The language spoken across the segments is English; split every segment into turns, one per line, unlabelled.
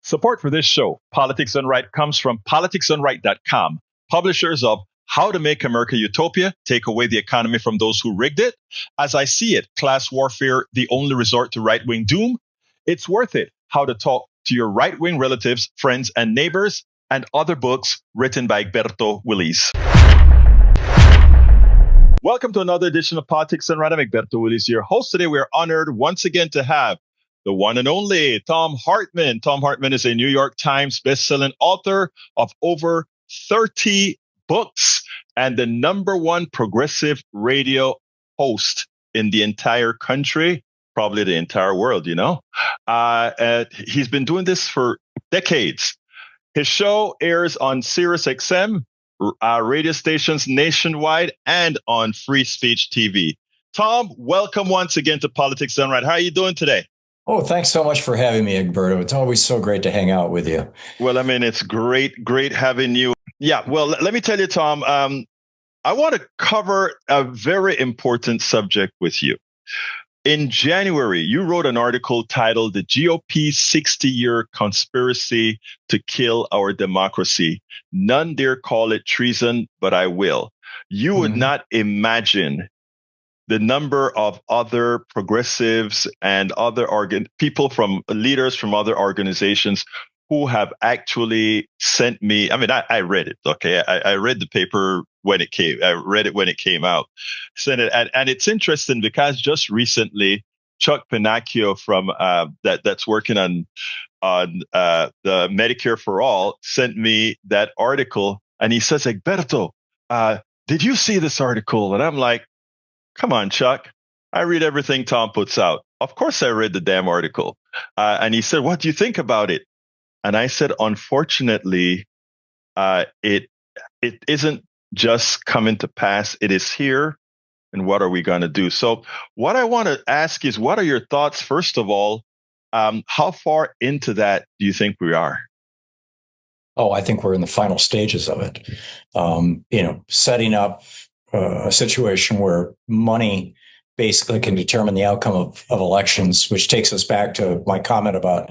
Support for this show, Politics Done Right, comes from politicsdoneright.com, publishers of How to Make America Utopia, Take Away the Economy from Those Who Rigged It, As I See It, Class Warfare, The Only Resort to Right-Wing Doom, It's Worth It, How to Talk to Your Right-Wing Relatives, Friends, and Neighbors, and other books written by Egberto Willis. Welcome to another edition of Politics Done Right. I'm Egberto Willis, your host. Today, we are honored once again to have the one and only Thom Hartmann. Thom Hartmann is a New York Times bestselling author of over 30 books and the number one progressive radio host in the entire country, probably the entire world, you know. He's been doing this for decades. His show airs on Sirius XM, radio stations nationwide, and on Free Speech TV. Thom, welcome once again to Politics Done Right. How are you doing today?
Oh, thanks so much for having me, Egberto. It's always so great to hang out with you.
Well, I mean, it's great having you. Yeah, well, let me tell you, Thom, I want to cover a very important subject with you. In January, you wrote an article titled The GOP's 60-Year Conspiracy to Kill Our Democracy. None dare call it treason, but I will. You would not imagine the number of other progressives and other leaders from other organizations who have actually sent me. I mean, I read it. Okay. I read the paper when it came. I read it when it came out. Sent it. And it's interesting because just recently, Chuck Pinocchio from that's working on the Medicare for All sent me that article, and he says, Egberto, did you see this article? And I'm like, come on, Chuck. I read everything Thom puts out. Of course, I read the damn article. And he said, what do you think about it? And I said, unfortunately, it isn't just coming to pass. It is here. And what are we going to do? So what I want to ask is, what are your thoughts, first of all? How far into that do you think we are?
Oh, I think we're in the final stages of it. Setting up a situation where money basically can determine the outcome of elections, which takes us back to my comment about,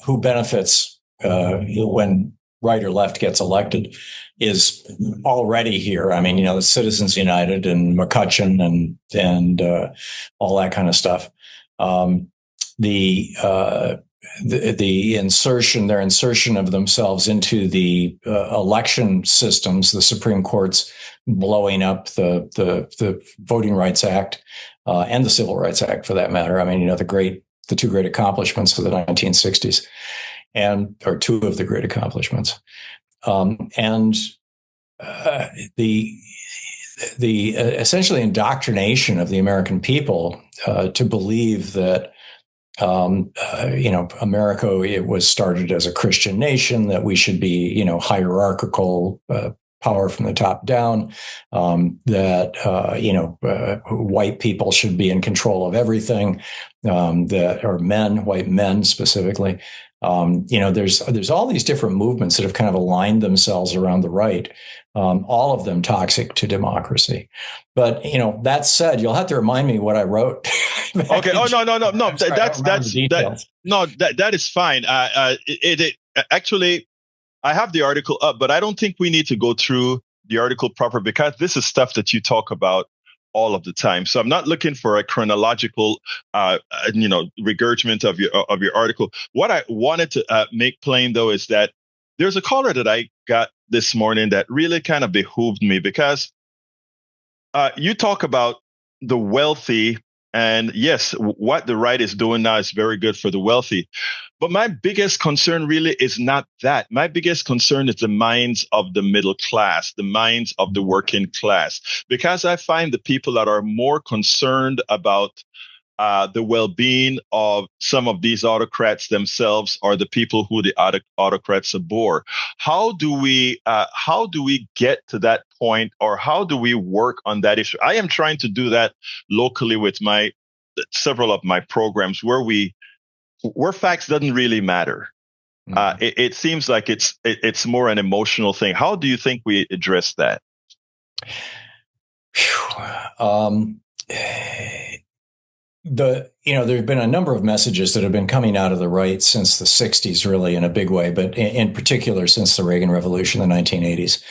who benefits when right or left gets elected, is already here. I mean, the Citizens United and McCutcheon and all that kind of stuff. The insertion of themselves into the election systems, the Supreme Court's blowing up the Voting Rights Act and the Civil Rights Act, for that matter. I mean, the two great accomplishments of the 1960s, or two of the great accomplishments, and the essentially indoctrination of the American people to believe that. America, it was started as a Christian nation, that we should be, hierarchical, power from the top down, that white people should be in control of everything, white men specifically. There's all these different movements that have kind of aligned themselves around the right, all of them toxic to democracy. But, that said, you'll have to remind me what I wrote.
Okay. Oh, no. That is fine. Actually, I have the article up, but I don't think we need to go through the article proper, because this is stuff that you talk about all of the time. So I'm not looking for a chronological, regurgitament of your article. What I wanted to make plain, though, is that there's a caller that I got this morning that really kind of behooved me, because you talk about the wealthy. And yes, what the right is doing now is very good for the wealthy. But my biggest concern really is not that. My biggest concern is the minds of the middle class, the minds of the working class, because I find the people that are more concerned about the well-being of some of these autocrats themselves are the people who the autocrats abhor. How do we get to that point, or how do we work on that issue? I am trying to do that locally with several of my programs where facts doesn't really matter. It seems like it's more an emotional thing. How do you think we address that?
there have been a number of messages that have been coming out of the right since the 60s, really, in a big way, but in particular since the Reagan Revolution, the 1980s.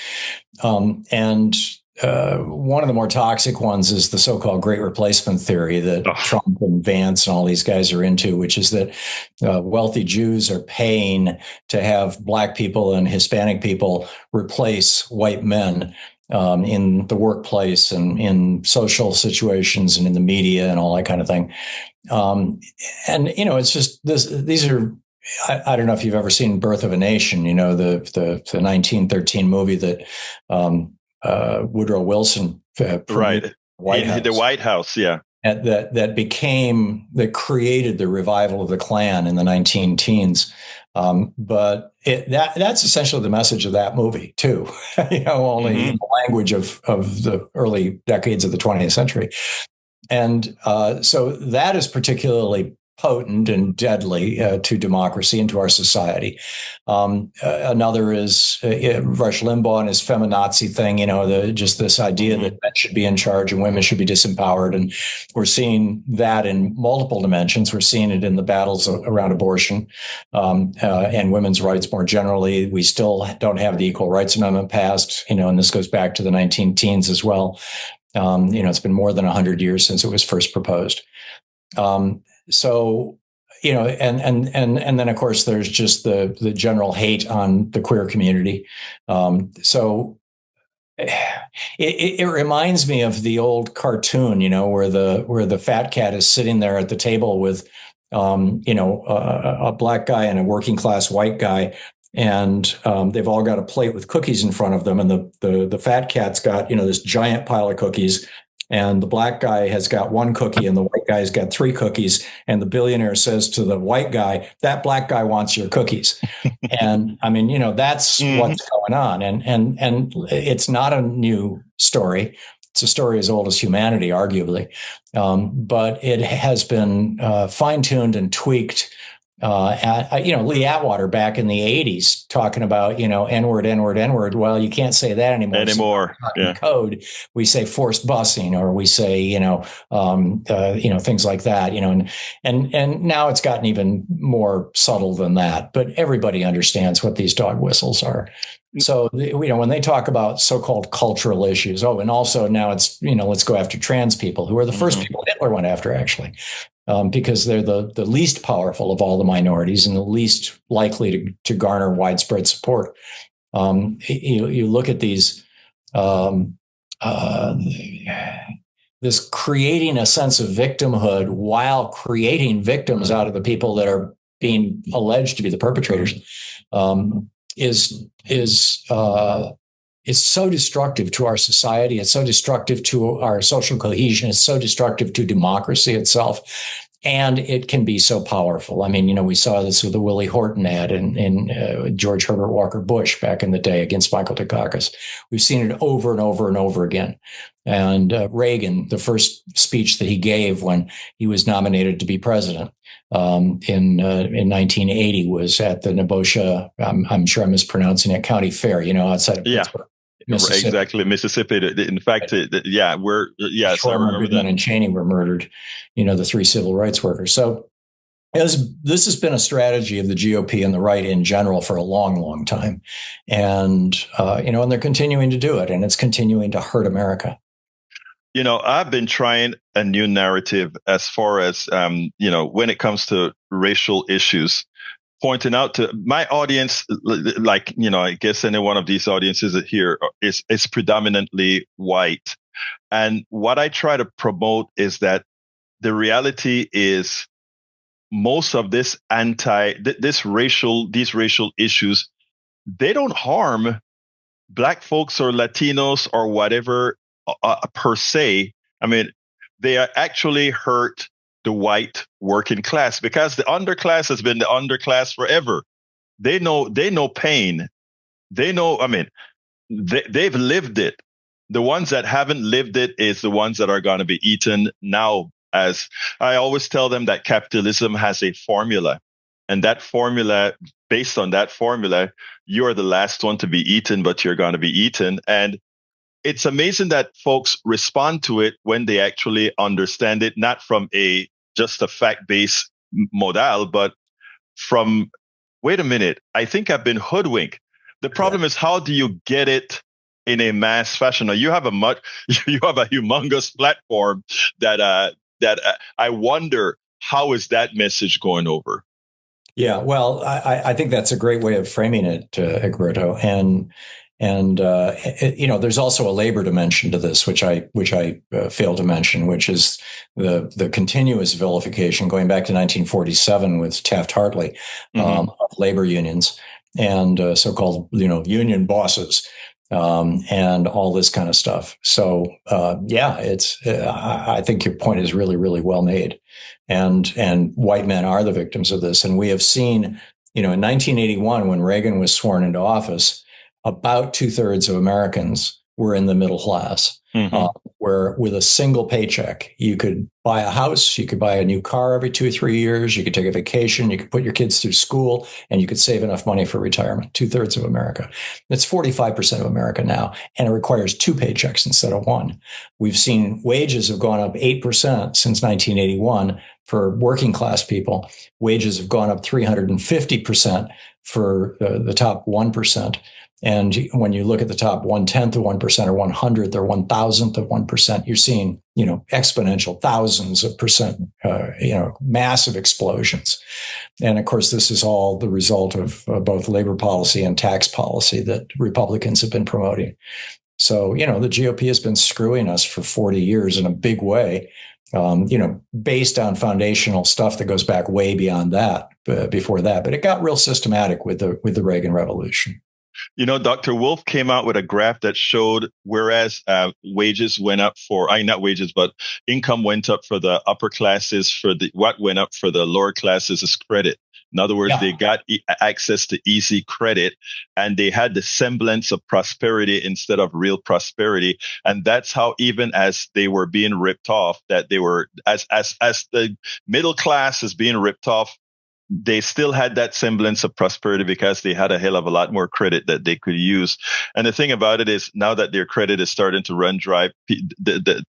And one of the more toxic ones is the so-called Great Replacement theory that Trump and Vance and all these guys are into, which is that wealthy Jews are paying to have Black people and Hispanic people replace white men in the workplace and in social situations and in the media and all that kind of thing. And, it's just these are, I don't know if you've ever seen Birth of a Nation, the 1913 movie that Woodrow Wilson
right. The White House, yeah.
That created the revival of the Klan in the 19-teens. But that's essentially the message of that movie too, only in the language of the early decades of the 20th century. And so that is particularly potent and deadly to democracy and to our society. Another is Rush Limbaugh and his feminazi thing, just this idea that men should be in charge and women should be disempowered. And we're seeing that in multiple dimensions. We're seeing it in the battles around abortion and women's rights more generally. We still don't have the Equal Rights Amendment passed, and this goes back to the 19-teens as well. It's been more than 100 years since it was first proposed. So, and then of course there's just the general hate on the queer community. So it reminds me of the old cartoon, where the fat cat is sitting there at the table with, a Black guy and a working class white guy. And they've all got a plate with cookies in front of them. And the fat cat's got, this giant pile of cookies. And the Black guy has got one cookie and the white guy's got 3 cookies. And the billionaire says to the white guy, that Black guy wants your cookies. And I mean, that's what's going on. And it's not a new story. It's a story as old as humanity, arguably. But it has been fine-tuned and tweaked. Lee Atwater back in the 80s talking about, N-word, N-word, N-word. Well, you can't say that anymore. So code, we say forced busing, or we say, things like that, and now it's gotten even more subtle than that, but everybody understands what these dog whistles are. So, when they talk about so-called cultural issues, and also now it's, let's go after trans people, who are the first people Hitler went after, actually. Because they're the least powerful of all the minorities and the least likely to garner widespread support. You look at these, this creating a sense of victimhood while creating victims out of the people that are being alleged to be the perpetrators, is so destructive to our society. It's so destructive to our social cohesion. It's so destructive to democracy itself. And it can be so powerful. I mean, we saw this with the Willie Horton ad in George Herbert Walker Bush back in the day against Michael Dukakis. We've seen it over and over and over again. And Reagan, the first speech that he gave when he was nominated to be president in 1980 was at the Nebosha, I'm sure I'm mispronouncing it, County Fair, outside of Pittsburgh.
Mississippi. Exactly, Mississippi. In fact,
Sherman and Cheney were murdered. The 3 civil rights workers. So this has been a strategy of the GOP and the right in general for a long, long time, and and they're continuing to do it, and it's continuing to hurt America.
I've been trying a new narrative as far as when it comes to racial issues. Pointing out to my audience, I guess any one of these audiences here is predominantly white. And what I try to promote is that the reality is most of these racial issues, they don't harm Black folks or Latinos or whatever per se. I mean, they are actually hurt the white working class, because the underclass has been the underclass forever. They know pain. They know, they've lived it. The ones that haven't lived it is the ones that are going to be eaten now. As I always tell them, that capitalism has a formula, and that formula, based on that formula, you're the last one to be eaten, but you're going to be eaten. And it's amazing that folks respond to it when they actually understand it, not from a just a fact-based modal, but from, wait a minute, I think I've been hoodwinked. The problem is, how do you get it in a mass fashion? Now, you have a humongous platform that I wonder, how is that message going over?
Yeah, well, I think that's a great way of framing it, Egberto. There's also a labor dimension to this, which I failed to mention, which is the continuous vilification going back to 1947 with Taft-Hartley of labor unions and so-called union bosses. And all this kind of stuff. So I think your point is really, really well made. And white men are the victims of this. And we have seen, in 1981, when Reagan was sworn into office, about 2/3 of Americans were in the middle class, where with a single paycheck, you could buy a house, you could buy a new car every 2 or 3 years, you could take a vacation, you could put your kids through school, and you could save enough money for retirement. 2/3 of America. It's 45% of America now, and it requires 2 paychecks instead of 1. We've seen wages have gone up 8% since 1981 for working class people. Wages have gone up 350% for the top 1%. And when you look at the top 1/10 of 1% or 100th or 1,000th of 1%, you're seeing, exponential thousands of percent, massive explosions. And of course, this is all the result of both labor policy and tax policy that Republicans have been promoting. So, the GOP has been screwing us for 40 years in a big way, based on foundational stuff that goes back way beyond that, before that. But it got real systematic with the Reagan Revolution.
Dr. Wolf came out with a graph that showed, whereas wages went up not wages, but income went up for the upper classes, what went up for the lower classes is credit. In other words, they got access to easy credit, and they had the semblance of prosperity instead of real prosperity. And that's how, even as they were being ripped off, that they were, as the middle class is being ripped off, they still had that semblance of prosperity because they had a hell of a lot more credit that they could use. And the thing about it is, now that their credit is starting to run dry,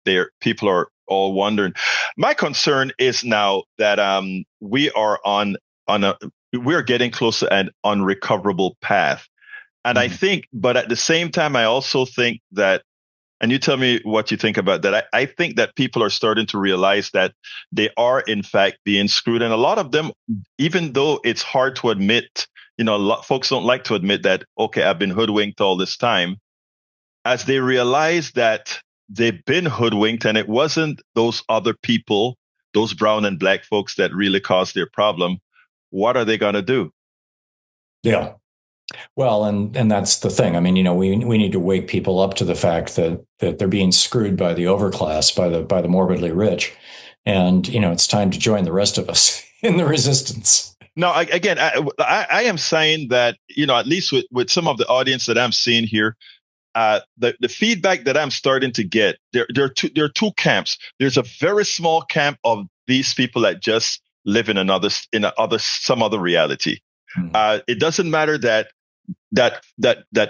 their people are all wondering. My concern is now that we're getting close to an unrecoverable path. And I think, but at the same time, I also think that, and you tell me what you think about that. I think that people are starting to realize that they are, in fact, being screwed. And a lot of them, even though it's hard to admit, a lot folks don't like to admit that, okay, I've been hoodwinked all this time, as they realize that they've been hoodwinked and it wasn't those other people, those brown and black folks, that really caused their problem. What are they going to do?
Yeah. Well, and that's the thing. I mean, we need to wake people up to the fact that they're being screwed by the overclass, by the morbidly rich, and it's time to join the rest of us in the resistance.
Now, again, I am saying that at least with some of the audience that I'm seeing here, the feedback that I'm starting to get, there are two camps. There's a very small camp of these people that just live in some other reality. It doesn't matter that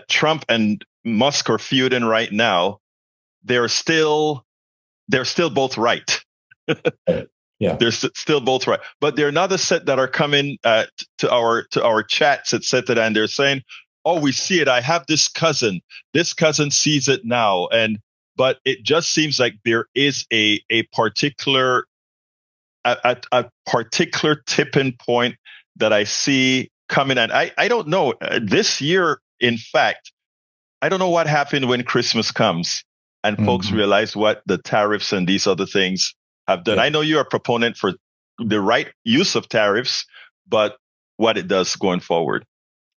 Trump and Musk are feuding right now. They're still both right.
Yeah,
they're still both right. But there are another set that are coming to our chats, etc., and they're saying, "Oh, we see it. I have this cousin. This cousin sees it now." But it just seems like there is a particular tipping point that I see coming. And I don't know, this year, in fact, I don't know what happened when Christmas comes and folks realize what the tariffs and these other things have done. Yeah. I know you're a proponent for the right use of tariffs, but what it does going forward.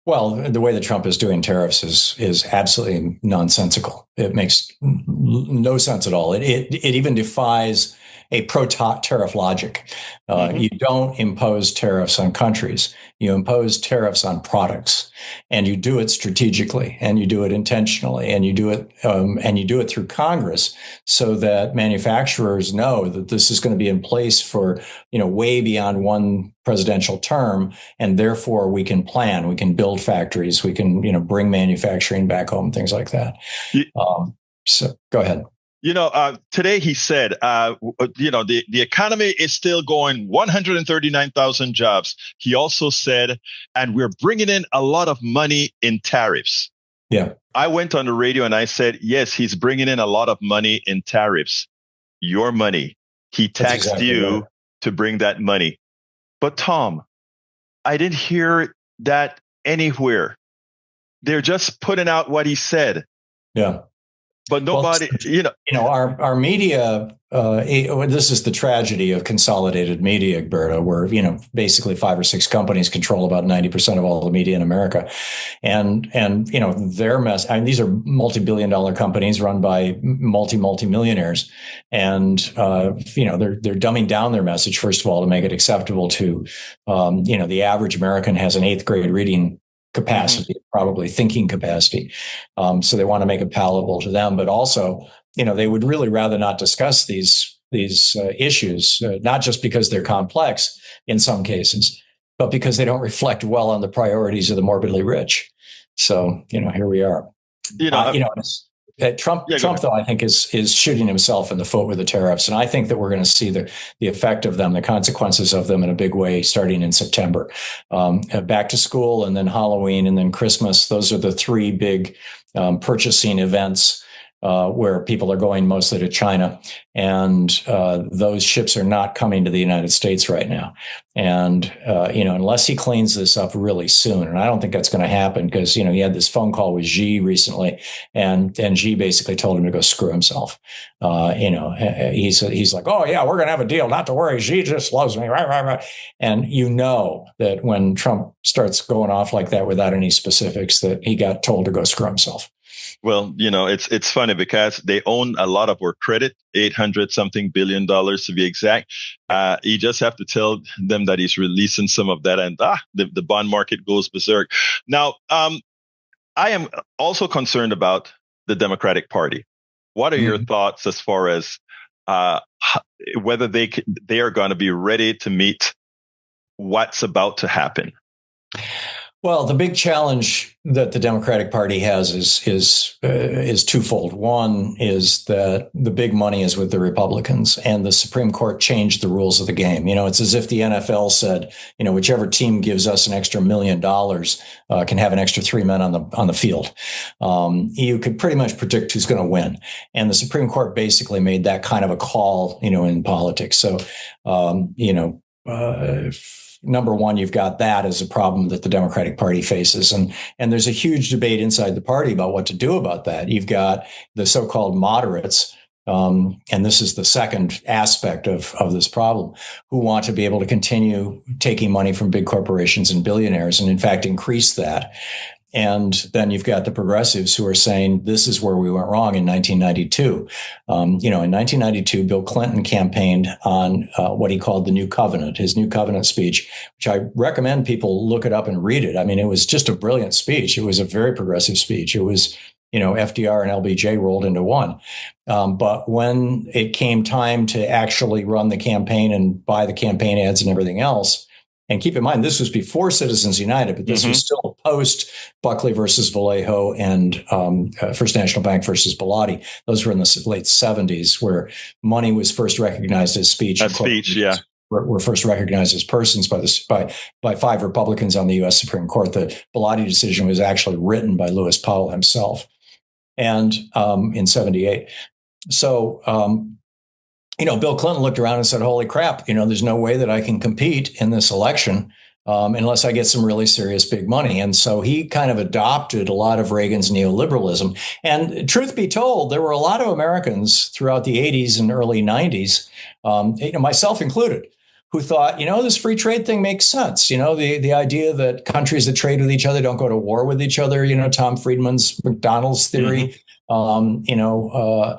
Well, the way that Trump is doing tariffs is absolutely nonsensical. It makes no sense at all. It even defies a pro-tariff logic. You don't impose tariffs on countries. You impose tariffs on products, and you do it strategically, and you do it intentionally, and you do it through Congress, so that manufacturers know that this is going to be in place for way beyond one presidential term, and therefore we can plan, we can build factories, we can bring manufacturing back home, things like that. So go ahead.
Today he said, the economy is still going 139,000 jobs. He also said, and we're bringing in a lot of money in tariffs.
Yeah.
I went on the radio and I said, yes, he's bringing in a lot of money in tariffs. Your money. He taxed
exactly
you
right.
to bring that money. But Thom, I didn't hear that anywhere. They're just putting out what he said.
Yeah.
But nobody,
our media. This is the tragedy of consolidated media, Berta, where basically 5 or 6 companies control about 90% of all the media in America, and their mess. I mean, these are multi-billion-dollar companies run by multi-millionaires, and they're dumbing down their message first of all to make it acceptable to, the average American has an 8th grade reading capacity, probably thinking capacity. So they want to make it palatable to them, but also, they would really rather not discuss these issues, not just because they're complex in some cases, but because they don't reflect well on the priorities of the morbidly rich. So, here we are. Trump, though, I think is shooting himself in the foot with the tariffs, and I think that we're going to see the effect of them, the consequences of them, in a big way starting in September. Back to school, and then Halloween, and then Christmas. Those are the 3 big purchasing events where people are going mostly to China, and those ships are not coming to the United States right now. And unless he cleans this up really soon, and I don't think that's going to happen, because he had this phone call with Xi recently, and Xi basically told him to go screw himself. He's like, oh yeah, we're going to have a deal, not to worry. Xi just loves me, right. And that when Trump starts going off like that without any specifics, that he got told to go screw himself.
Well, it's funny because they own a lot of our credit, $800-something billion to be exact. You just have to tell them that he's releasing some of that, and the bond market goes berserk. Now, I am also concerned about the Democratic Party. What are your thoughts as far as whether they are going to be ready to meet what's about to happen?
Well, the big challenge that the Democratic Party has is twofold. One is that the big money is with the Republicans, and the Supreme Court changed the rules of the game. It's as if the NFL said, whichever team gives us an extra $1 million can have an extra 3 men on the field. You could pretty much predict who's going to win, and the Supreme Court basically made that kind of a call, in politics. So, number one, you've got that as a problem that the Democratic Party faces. And there's a huge debate inside the party about what to do about that. You've got the so-called moderates, and this is the second aspect of this problem, who want to be able to continue taking money from big corporations and billionaires, and in fact increase that. And then you've got the progressives who are saying this is where we went wrong in 1992. In 1992, Bill Clinton campaigned on what he called the New Covenant, his New Covenant speech, which I recommend people look it up and read it. I mean, it was just a brilliant speech. It was a very progressive speech. It was, FDR and LBJ rolled into one. But when it came time to actually run the campaign and buy the campaign ads and everything else, and keep in mind, this was before Citizens United, but this was still post Buckley versus Vallejo and First National Bank versus Bellotti. Those were in the late 70s, where money was first recognized as speech.
Yeah.
Were first recognized as persons by 5 Republicans on the U.S. Supreme Court. The Bellotti decision was actually written by Lewis Powell himself, and in 78. So. Bill Clinton looked around and said, holy crap, there's no way that I can compete in this election unless I get some really serious big money. And so he kind of adopted a lot of Reagan's neoliberalism. And truth be told, there were a lot of Americans throughout the 80s and early 90s, myself included, who thought, this free trade thing makes sense. The idea that countries that trade with each other don't go to war with each other, Tom Friedman's McDonald's theory. The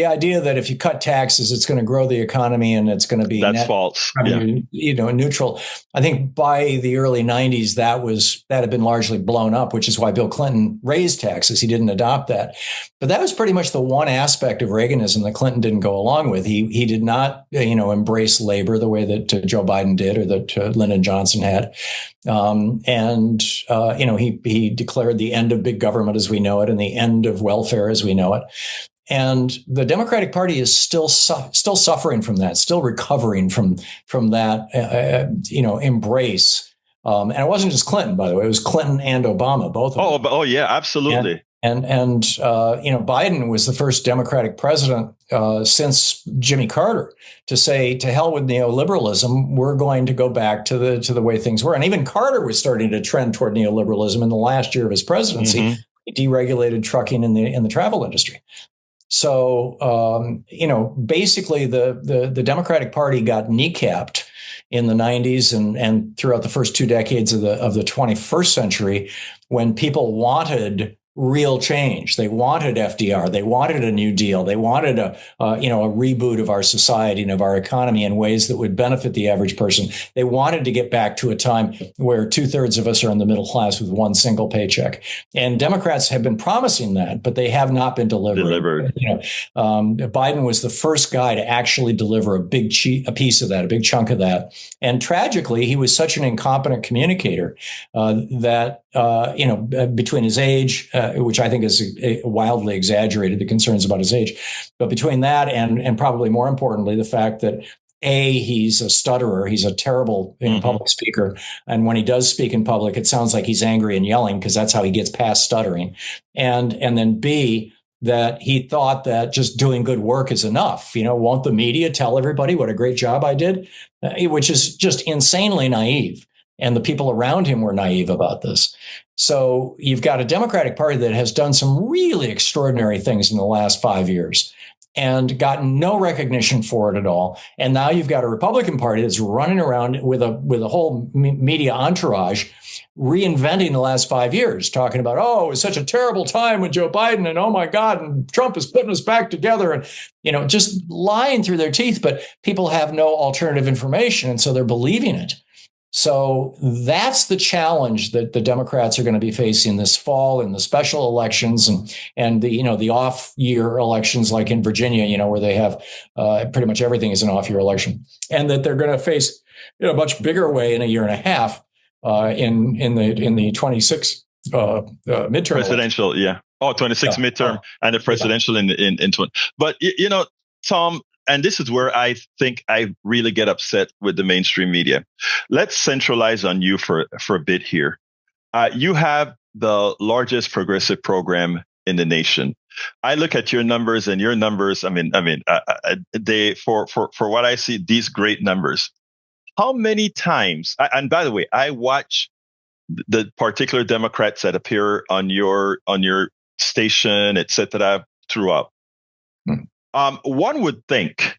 idea that if you cut taxes, it's going to grow the economy and it's going to be
false.
Neutral. I think by the early 90s, that had been largely blown up, which is why Bill Clinton raised taxes. He didn't adopt that. But that was pretty much the one aspect of Reaganism that Clinton didn't go along with. He did not, embrace labor the way that Joe Biden did, or that Lyndon Johnson had. He declared the end of big government as we know it and the end of welfare as we know it. And the Democratic Party is still suffering from that, still recovering from that, embrace. And it wasn't just Clinton, by the way; it was Clinton and Obama, both of them.
Oh, yeah, absolutely.
And Biden was the first Democratic president since Jimmy Carter to say, "To hell with neoliberalism. We're going to go back to the way things were." And even Carter was starting to trend toward neoliberalism in the last year of his presidency. Mm-hmm. He deregulated trucking in the travel industry. So basically, the Democratic Party got kneecapped in the 90s and throughout the first 2 decades of the 21st century, when people wanted real change. They wanted FDR. They wanted a New Deal. They wanted a reboot of our society and of our economy in ways that would benefit the average person. They wanted to get back to a time where 2/3 of us are in the middle class with one single paycheck. And Democrats have been promising that, but they have not been delivering. Biden was the first guy to actually deliver a piece of that, a big chunk of that. And tragically, he was such an incompetent communicator that between his age, which I think is wildly exaggerated, the concerns about his age. But between that and probably more importantly, the fact that he's a stutterer, he's a terrible public speaker. And when he does speak in public, it sounds like he's angry and yelling because that's how he gets past stuttering. And then B, that he thought that just doing good work is enough. Won't the media tell everybody what a great job I did? Which is just insanely naive. And the people around him were naive about this. So you've got a Democratic Party that has done some really extraordinary things in the last 5 years and gotten no recognition for it at all. And now you've got a Republican Party that's running around with a whole media entourage reinventing the last 5 years, talking about, it was such a terrible time with Joe Biden and oh my God, and Trump is putting us back together and, just lying through their teeth. But people have no alternative information. And so they're believing it. So that's the challenge that the Democrats are going to be facing this fall in the special elections and the off year elections, like in Virginia, where they have pretty much everything is an off year election, and that they're going to face in a much bigger way in a year and a half in the 26 midterm
presidential election. 26 midterm and the presidential in 20. But Thom, and this is where I think I really get upset with the mainstream media. Let's centralize on you for a bit here. You have the largest progressive program in the nation. I look at your numbers and your numbers. They for what I see, these great numbers. How many times? And by the way, I watch the particular Democrats that appear on your station, etc. throughout. One would think,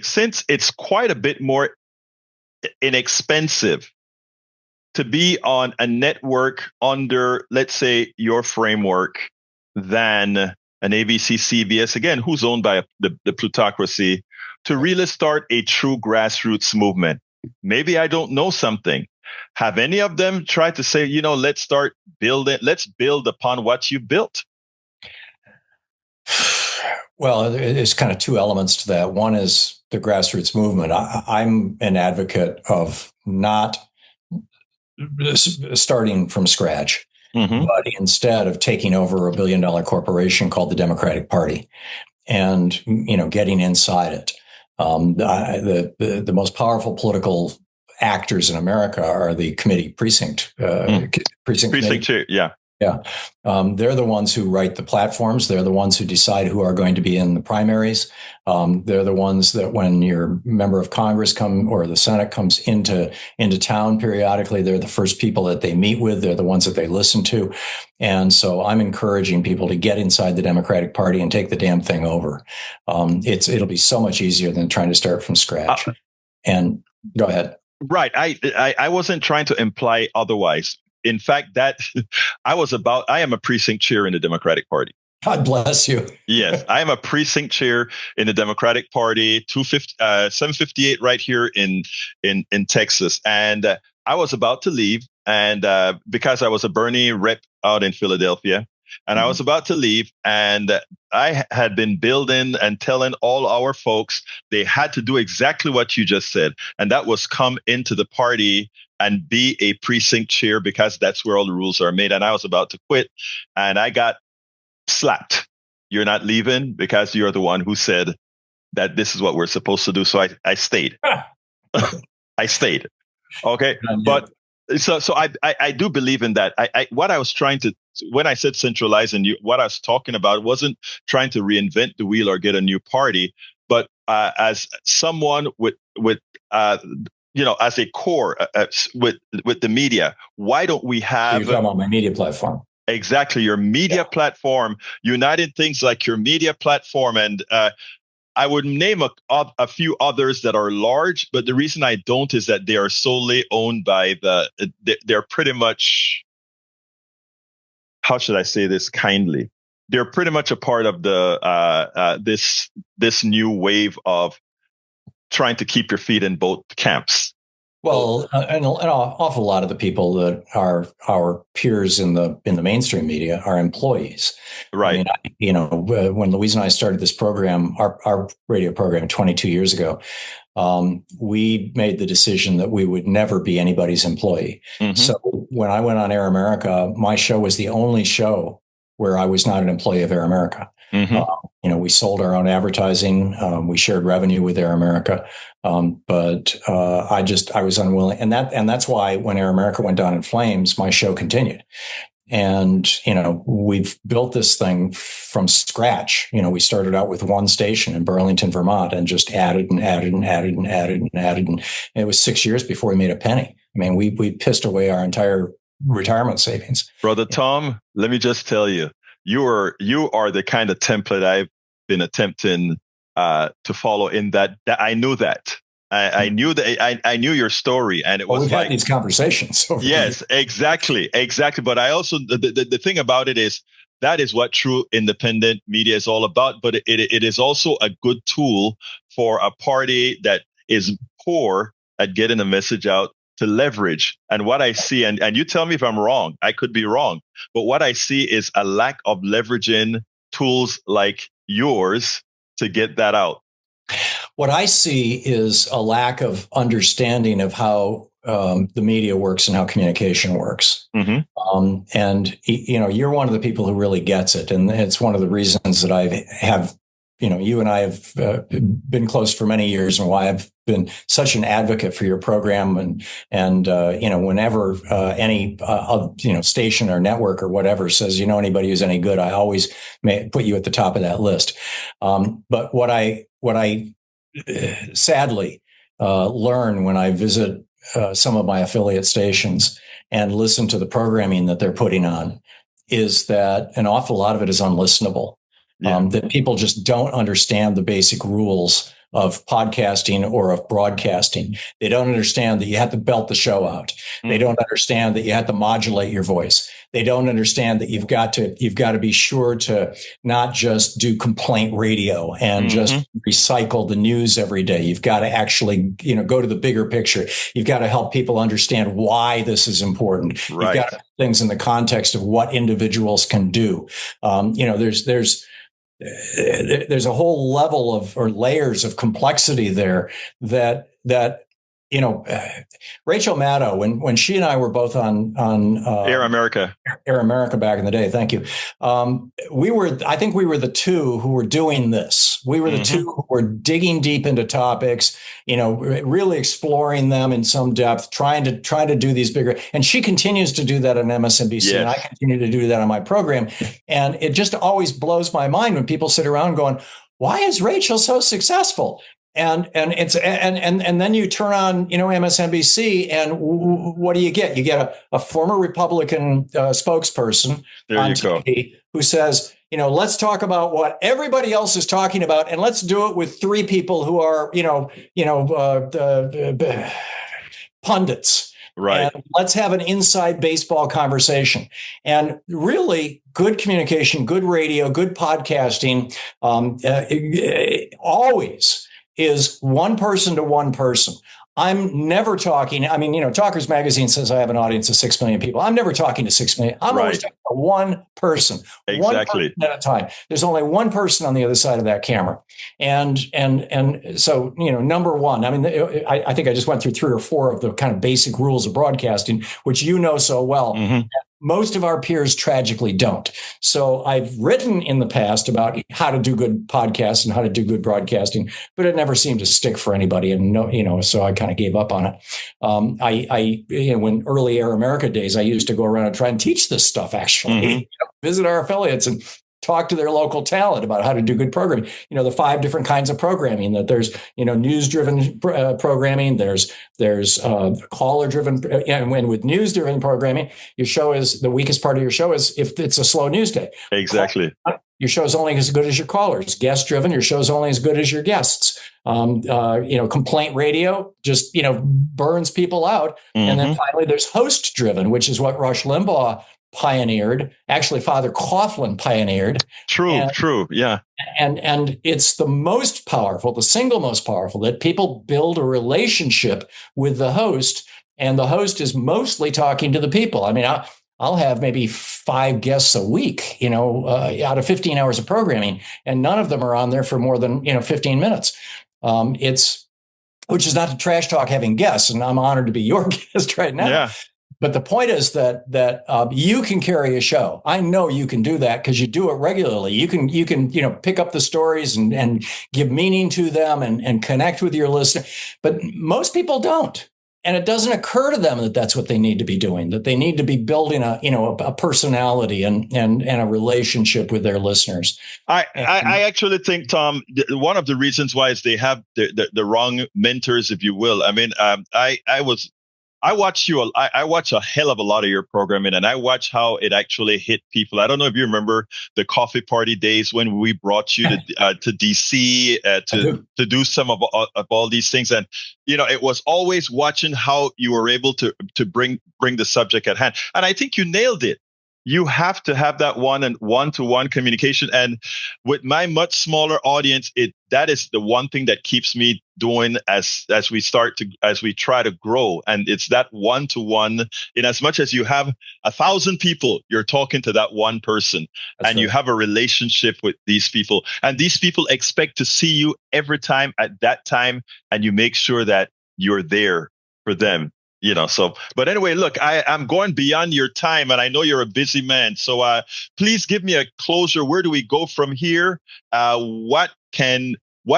since it's quite a bit more inexpensive to be on a network under, let's say, your framework than an ABC, CBS, again, who's owned by the plutocracy, to really start a true grassroots movement. Maybe I don't know something. Have any of them tried to say, let's start building, let's build upon what you built?
Well, there's kind of two elements to that. One is the grassroots movement. I'm an advocate of not starting from scratch, but instead of taking over a $1 billion corporation called the Democratic Party and, getting inside it. The most powerful political actors in America are the committee precinct chair. Yeah. They're the ones who write the platforms. They're the ones who decide who are going to be in the primaries. They're the ones that when your member of Congress or the Senate comes into town periodically, they're the first people that they meet with. They're the ones that they listen to. And so I'm encouraging people to get inside the Democratic Party and take the damn thing over. It'll be so much easier than trying to start from scratch. And go ahead.
Right. I wasn't trying to imply otherwise. In fact, I am a precinct chair in the Democratic Party.
God bless you.
Yes, I am a precinct chair in the Democratic Party, 758 right here in Texas. And I was about to leave, and because I was a Bernie rep out in Philadelphia, And I was about to leave, and I had been building and telling all our folks they had to do exactly what you just said. And that was come into the party and be a precinct chair, because that's where all the rules are made. And I was about to quit, and I got slapped. You're not leaving because you're the one who said that this is what we're supposed to do. So I stayed. I stayed. Okay. But so I do believe in that. What I was trying to, when I said centralize, and what I was talking about wasn't trying to reinvent the wheel or get a new party, but as someone with as a core with the media, why don't we have?
So you're talking about my media platform.
Exactly, your media platform, united things like your media platform, and I would name a few others that are large, but the reason I don't is that they are solely owned by they're pretty much, how should I say this kindly? They're pretty much a part of this new wave of trying to keep your feet in both camps.
Well, and an awful lot of the people that are our peers in the mainstream media are employees.
Right.
I mean, when Louise and I started this program, our radio program 22 years ago, we made the decision that we would never be anybody's employee. Mm-hmm. So when I went on Air America, my show was the only show where I was not an employee of Air America. Mm-hmm. We sold our own advertising. We shared revenue with Air America. But I was unwilling. And that's why when Air America went down in flames, my show continued. And, we've built this thing from scratch. We started out with one station in Burlington, Vermont, and just added and added and added and added and added. And it was 6 years before we made a penny. I mean, we pissed away our entire retirement savings.
Brother Thom, let me just tell you, you are the kind of template I've been attempting to follow. In that I knew that. I knew that I knew your story, and it was
we've had these conversations.
Yes, exactly. But I also the thing about it is that is what true independent media is all about. But it is also a good tool for a party that is poor at getting a message out to leverage. And what I see, and you tell me if I'm wrong, I could be wrong, but what I see is a lack of leveraging tools like yours to get that out.
What I see is a lack of understanding of how the media works and how communication works. Mm-hmm. And you're one of the people who really gets it. And it's one of the reasons that I have, you and I have been close for many years, and why I've been such an advocate for your program. And whenever any station or network or whatever says, anybody who's any good, I always may put you at the top of that list. But what I sadly learn when I visit some of my affiliate stations and listen to the programming that they're putting on is that an awful lot of it is unlistenable. Yeah. That people just don't understand the basic rules of podcasting or of broadcasting. They don't understand that you have to belt the show out. Mm-hmm. They don't understand that you have to modulate your voice. They don't understand that you've got to be sure to not just do complaint radio and mm-hmm. just recycle the news every day. You've got to actually, go to the bigger picture. You've got to help people understand why this is important. Right. You've got to put things in the context of what individuals can do. There's a whole level of, or layers of complexity there that Rachel Maddow, when she and I were both on
Air America
back in the day, thank you. I think we were the two who were doing this. We were the mm-hmm. two who were digging deep into topics, really exploring them in some depth, trying to do these bigger. And she continues to do that on MSNBC, yes. And I continue to do that on my program. And it just always blows my mind when people sit around going, "Why is Rachel so successful?" And then you turn on, MSNBC, and what do you get? You get a former Republican spokesperson on TV who says, let's talk about what everybody else is talking about, and let's do it with three people who are, pundits.
Right.
And let's have an inside baseball conversation. And really good communication, good radio, good podcasting, always is one person to one person. I'm never talking. I mean, Talkers Magazine says I have an audience of 6 million people. I'm never talking to 6 million. I'm always talking one person, one
Exactly.
person at a time. There's only one person on the other side of that camera. And so, number one, I mean, I think I just went through 3 or 4 of the kind of basic rules of broadcasting, which you know so well.
Mm-hmm.
Most of our peers tragically don't. So I've written in the past about how to do good podcasts and how to do good broadcasting, but it never seemed to stick for anybody. And so I kind of gave up on it. When early Air America days, I used to go around and try and teach this stuff, actually,
Mm-hmm.
Visit our affiliates and talk to their local talent about how to do good programming. The 5 different kinds of programming that there's, news-driven programming, there's caller-driven, and with news-driven programming, your show is the weakest part of your show is if it's a slow news day.
Exactly.
Your show's only as good as your callers. Guest-driven, your show's only as good as your guests. Complaint radio just, burns people out.
Mm-hmm.
And then finally, there's host-driven, which is what Rush Limbaugh pioneered. Actually, Father Coughlin pioneered.
True. Yeah.
And it's the most powerful, the single most powerful, that people build a relationship with the host, and the host is mostly talking to the people. I mean, I'll have maybe 5 guests a week, out of 15 hours of programming, and none of them are on there for more than 15 minutes. Which is not to trash talk having guests, and I'm honored to be your guest right now.
Yeah.
But the point is that you can carry a show. I know you can do that because you do it regularly. You can pick up the stories and give meaning to them and connect with your listener. But most people don't, and it doesn't occur to them that that's what they need to be doing. That they need to be building a personality and a relationship with their listeners. I
actually think, Tom, one of the reasons why is they have the wrong mentors, if you will. I mean, I watch I watch a hell of a lot of your programming, and I watch how it actually hit people. I don't know if you remember the coffee party days when we brought you to DC to do some of all these things, and it was always watching how you were able to bring the subject at hand, and I think you nailed it. You have to have that one-to-one communication, and with my much smaller audience, that is the one thing that keeps me doing as we try to grow. And it's that one-to-one. In as much as you have 1,000 people, you're talking to that one person. That's and right. You have a relationship with these people, and these people expect to see you every time at that time, and you make sure that you're there for them. But anyway, look, I'm going beyond your time, and I know you're a busy man. So please give me a closure. Where do we go from here? What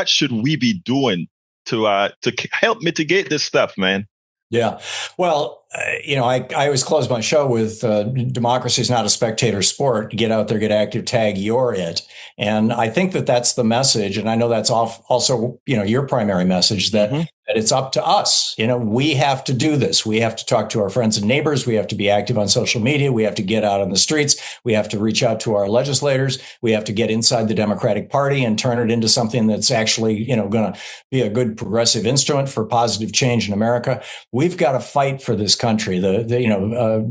should we be doing to help mitigate this stuff, man?
Yeah. Well, I always close my show with democracy is not a spectator sport. Get out there, get active, tag, you're it. And I think that that's the message. And I know that's also, your primary message that it's up to us. We have to do this. We have to talk to our friends and neighbors. We have to be active on social media. We have to get out on the streets. We have to reach out to our legislators. We have to get inside the Democratic Party and turn it into something that's actually, going to be a good progressive instrument for positive change in America. We've got to fight for this country.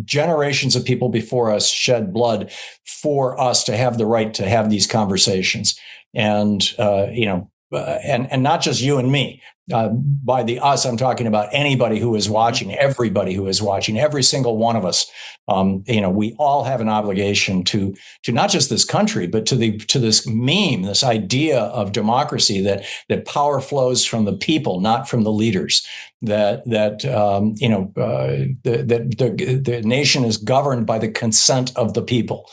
Generations of people before us shed blood for us to have the right to have these conversations. And, and not just you and me. By the us, I'm talking about anybody who is watching, everybody who is watching, every single one of us. We all have an obligation to not just this country, but to this meme, this idea of democracy that power flows from the people, not from the leaders. The nation is governed by the consent of the people,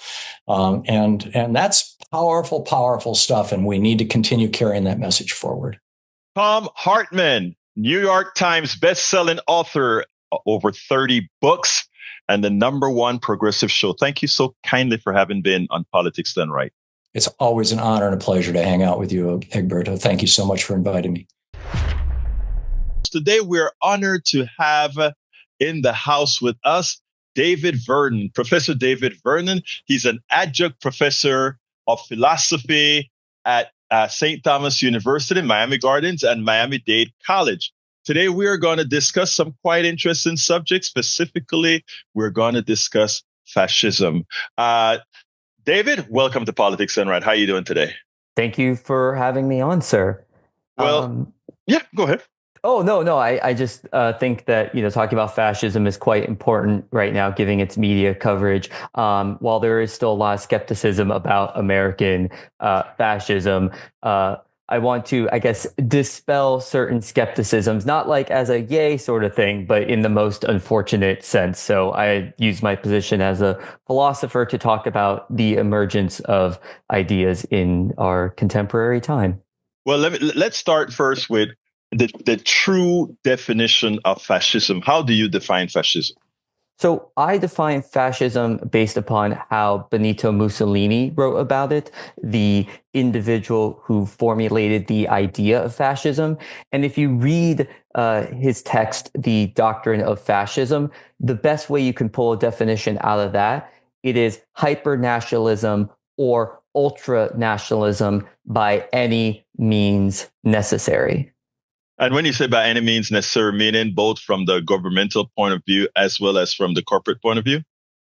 and that's powerful, powerful stuff, and we need to continue carrying that message forward.
Thom Hartmann, New York Times best-selling author, over 30 books, and the #1 progressive show. Thank you so kindly for having been on Politics Done Right.
It's always an honor and a pleasure to hang out with you, Egberto. Thank you so much for inviting me.
Today, we're honored to have in the house with us David Vernon, Professor David Vernon. He's an adjunct professor of philosophy at St. Thomas University, Miami Gardens, and Miami-Dade College. Today, we are going to discuss some quite interesting subjects. Specifically, we're going to discuss fascism. David, welcome to Politics Done Right. How are you doing today?
Thank you for having me on, sir.
Well, yeah, go ahead.
Oh, no, no. I just think that, talking about fascism is quite important right now, giving its media coverage. While there is still a lot of skepticism about American fascism, I want to, I guess, dispel certain skepticisms, not like as a yay sort of thing, but in the most unfortunate sense. So I use my position as a philosopher to talk about the emergence of ideas in our contemporary time.
Well, let's start first with the true definition of fascism. How do you define fascism?
So I define fascism based upon how Benito Mussolini wrote about it, the individual who formulated the idea of fascism. And if you read his text, The Doctrine of Fascism, the best way you can pull a definition out of that, it is hyper nationalism or ultra nationalism by any means necessary.
And when you say by any means necessary, meaning both from the governmental point of view as well as from the corporate point of view?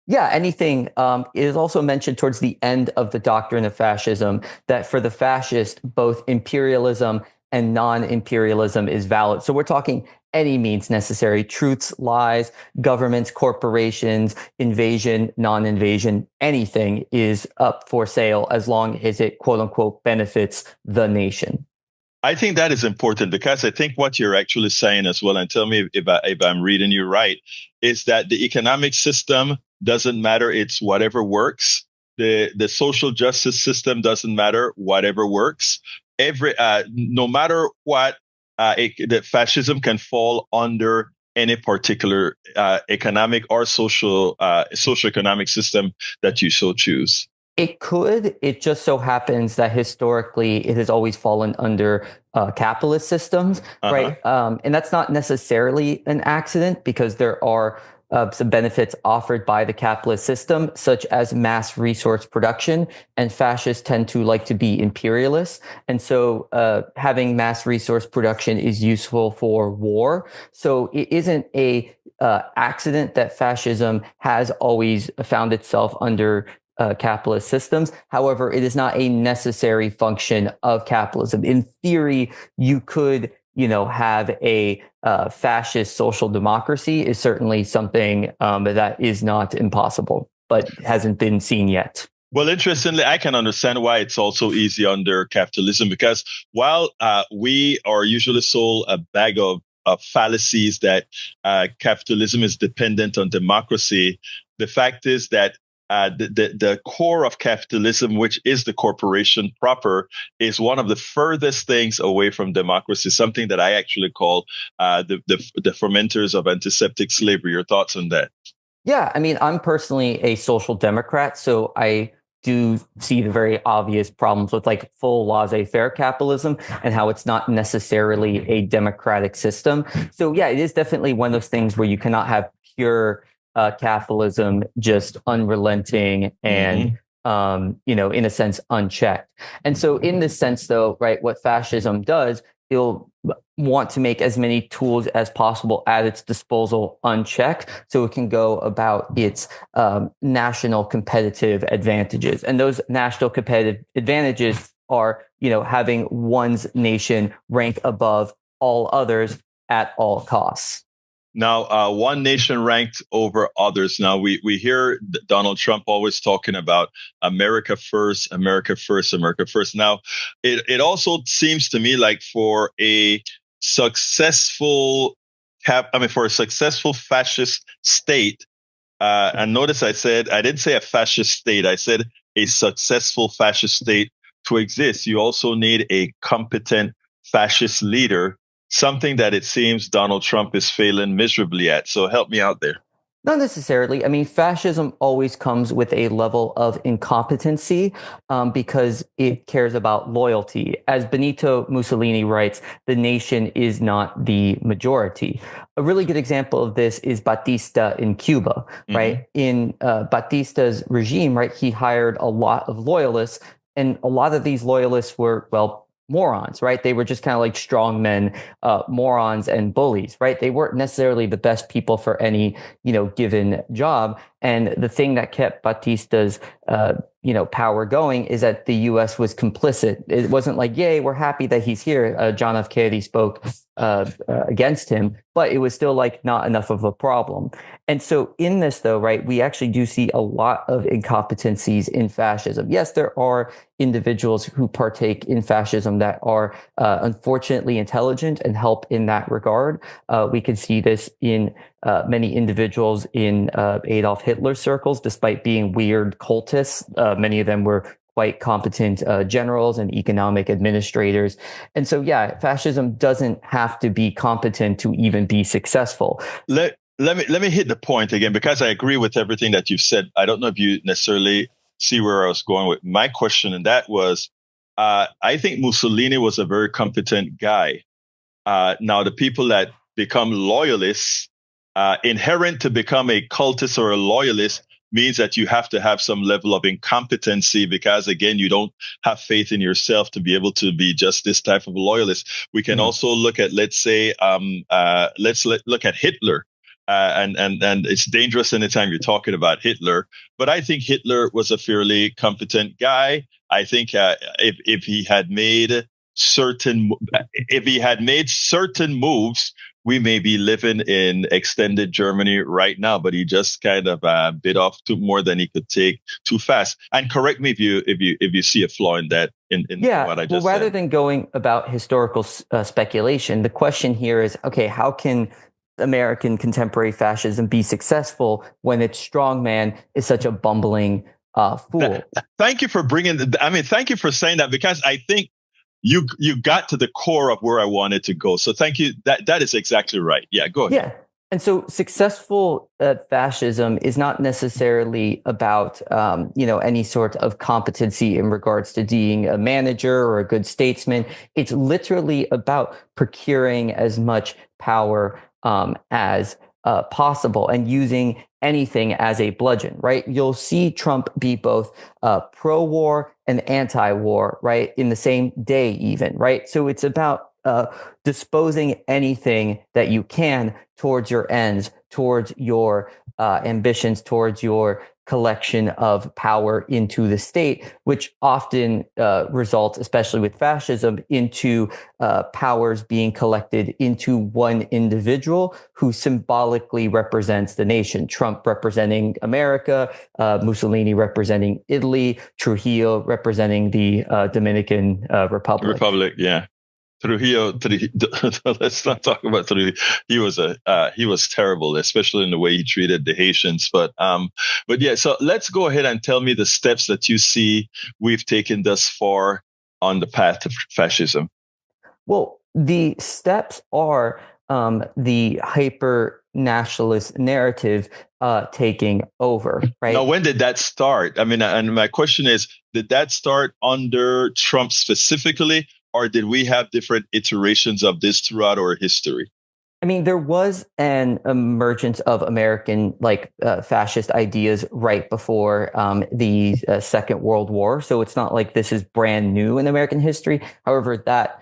Yeah, anything. It is also mentioned towards the end of the doctrine of fascism that for the fascist, both imperialism and non-imperialism is valid. So we're talking any means necessary, truths, lies, governments, corporations, invasion, non-invasion, anything is up for sale as long as it, quote unquote, benefits the nation.
I think that is important because I think what you're actually saying as well, and tell me if I'm reading you right, is that the economic system doesn't matter. It's whatever works. The social justice system doesn't matter. Whatever works. No matter what, the fascism can fall under any particular economic or socioeconomic system that you so choose.
It could. It just so happens that historically it has always fallen under capitalist systems, right? And that's not necessarily an accident because there are some benefits offered by the capitalist system, such as mass resource production. And fascists tend to like to be imperialists. And so having mass resource production is useful for war. So it isn't a accident that fascism has always found itself under capitalist systems. However, it is not a necessary function of capitalism. In theory, you could, have a fascist social democracy is certainly something that is not impossible, but hasn't been seen yet.
Well, interestingly, I can understand why it's also easy under capitalism because while we are usually sold a bag of fallacies that capitalism is dependent on democracy, the fact is that the core of capitalism, which is the corporation proper, is one of the furthest things away from democracy, something that I actually call the fermenters of antiseptic slavery. Your thoughts on that?
Yeah, I mean, I'm personally a social democrat, so I do see the very obvious problems with like full laissez-faire capitalism and how it's not necessarily a democratic system. So yeah, it is definitely one of those things where you cannot have pure capitalism, just unrelenting and, in a sense, unchecked. And so in this sense, though, right, what fascism does, it'll want to make as many tools as possible at its disposal unchecked so it can go about its national competitive advantages. And those national competitive advantages are, having one's nation rank above all others at all costs.
Now, one nation ranked over others. Now, we hear Donald Trump always talking about America first, America first, America first. Now, it also seems to me like for a successful fascist state, and notice I didn't say a fascist state. I said a successful fascist state to exist. You also need a competent fascist leader, something that it seems Donald Trump is failing miserably at. So help me out there.
Not necessarily. I mean, fascism always comes with a level of incompetency because it cares about loyalty. As Benito Mussolini writes, the nation is not the majority. A really good example of this is Batista in Cuba, right? In Batista's regime, right, he hired a lot of loyalists, and a lot of these loyalists were, well, morons, right? They were just kind of like strongmen, morons and bullies, right? They weren't necessarily the best people for any, given job. And the thing that kept Batista's, power going is that the U.S. was complicit. It wasn't like, yay, we're happy that he's here. John F. Kennedy spoke against him, but it was still like not enough of a problem. And so in this though, right, we actually do see a lot of incompetencies in fascism. Yes, there are individuals who partake in fascism that are unfortunately intelligent and help in that regard. We can see this in many individuals in Adolf Hitler's circles, despite being weird cultists. Many of them were quite competent generals and economic administrators. And so, yeah, fascism doesn't have to be competent to even be successful.
Let me hit the point again, because I agree with everything that you've said. I don't know if you necessarily see where I was going with my question, and that was, I think Mussolini was a very competent guy. Now, the people that become loyalists, inherent to become a cultist or a loyalist means that you have to have some level of incompetency, because again, you don't have faith in yourself to be able to be just this type of a loyalist. We can also look at, let's say, look at Hitler. And it's dangerous anytime you're talking about Hitler, but I think Hitler was a fairly competent guy. I think if he had made certain moves, we may be living in extended Germany right now, but he just kind of bit off more than he could take too fast. And correct me if you see a flaw in that. In what I just
well, rather
said.
than going about historical speculation, the question here is, okay, how can American contemporary fascism be successful when its strongman is such a bumbling fool?
Thank you for thank you for saying that, because I think you got to the core of where I wanted to go. So thank you. That is exactly right. Yeah, go ahead.
Yeah. And so successful fascism is not necessarily about, any sort of competency in regards to being a manager or a good statesman. It's literally about procuring as much power as possible and using anything as a bludgeon, right? You'll see Trump be both pro-war and anti-war, right? In the same day even, right? So it's about disposing anything that you can towards your ends, towards your ambitions, towards your collection of power into the state, which often results, especially with fascism, into powers being collected into one individual who symbolically represents the nation. Trump representing America, Mussolini representing Italy, Trujillo representing the Dominican Republic.
Yeah. Trujillo, let's not talk about Trujillo. He was terrible, especially in the way he treated the Haitians. But yeah, so let's go ahead and tell me the steps that you see we've taken thus far on the path of fascism.
Well, the steps are the hyper nationalist narrative taking over, right?
Now, when did that start? I mean, and my question is, did that start under Trump specifically, or did we have different iterations of this throughout our history?
I mean, there was an emergence of American fascist ideas right before the Second World War. So it's not like this is brand new in American history. However, that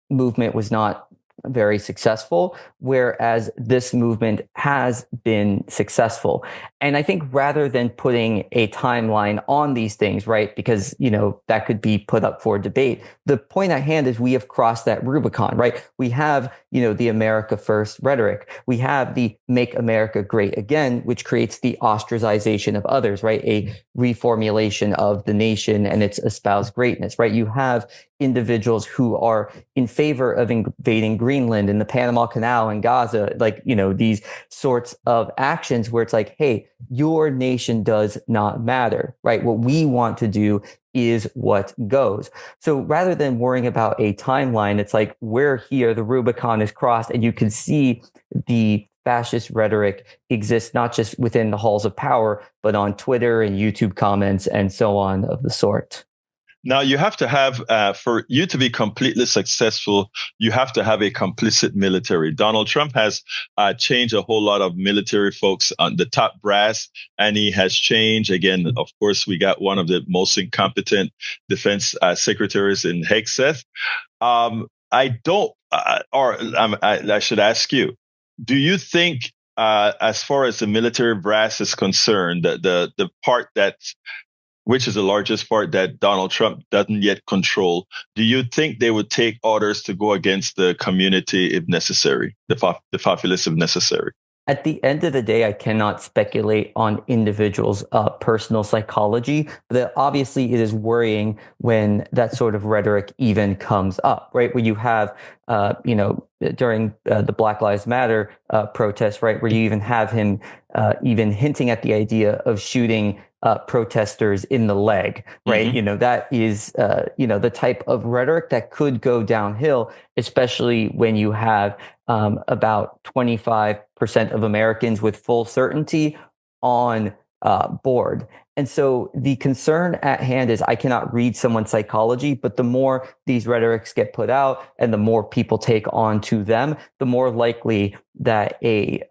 movement was not very successful, whereas this movement has been successful. And I think rather than putting a timeline on these things, right, because, that could be put up for debate, the point at hand is we have crossed that Rubicon, right? We have, the America First rhetoric. We have the Make America Great Again, which creates the ostracization of others, right? A reformulation of the nation and its espoused greatness, right? You have individuals who are in favor of invading Greenland and the Panama Canal and Gaza, these sorts of actions where it's like, hey, your nation does not matter, right? What we want to do is what goes. So rather than worrying about a timeline, it's like, we're here, the Rubicon is crossed, and you can see the fascist rhetoric exists not just within the halls of power, but on Twitter and YouTube comments and so on of the sort.
Now, you have to have, for you to be completely successful, you have to have a complicit military. Donald Trump has changed a whole lot of military folks on the top brass, and he has changed. Again, of course, we got one of the most incompetent defense secretaries in Hegseth. I should ask you, do you think, as far as the military brass is concerned, the part that's which is the largest part that Donald Trump doesn't yet control, do you think they would take orders to go against the community if necessary, the populace if necessary?
At the end of the day, I cannot speculate on individuals' personal psychology, but obviously it is worrying when that sort of rhetoric even comes up, right? Where you have, during the Black Lives Matter protests, right? Where you even have him even hinting at the idea of shooting protesters in the leg, right?
Mm-hmm.
That is, the type of rhetoric that could go downhill, especially when you have about 25% of Americans with full certainty on board. And so the concern at hand is I cannot read someone's psychology, but the more these rhetorics get put out and the more people take on to them, the more likely that a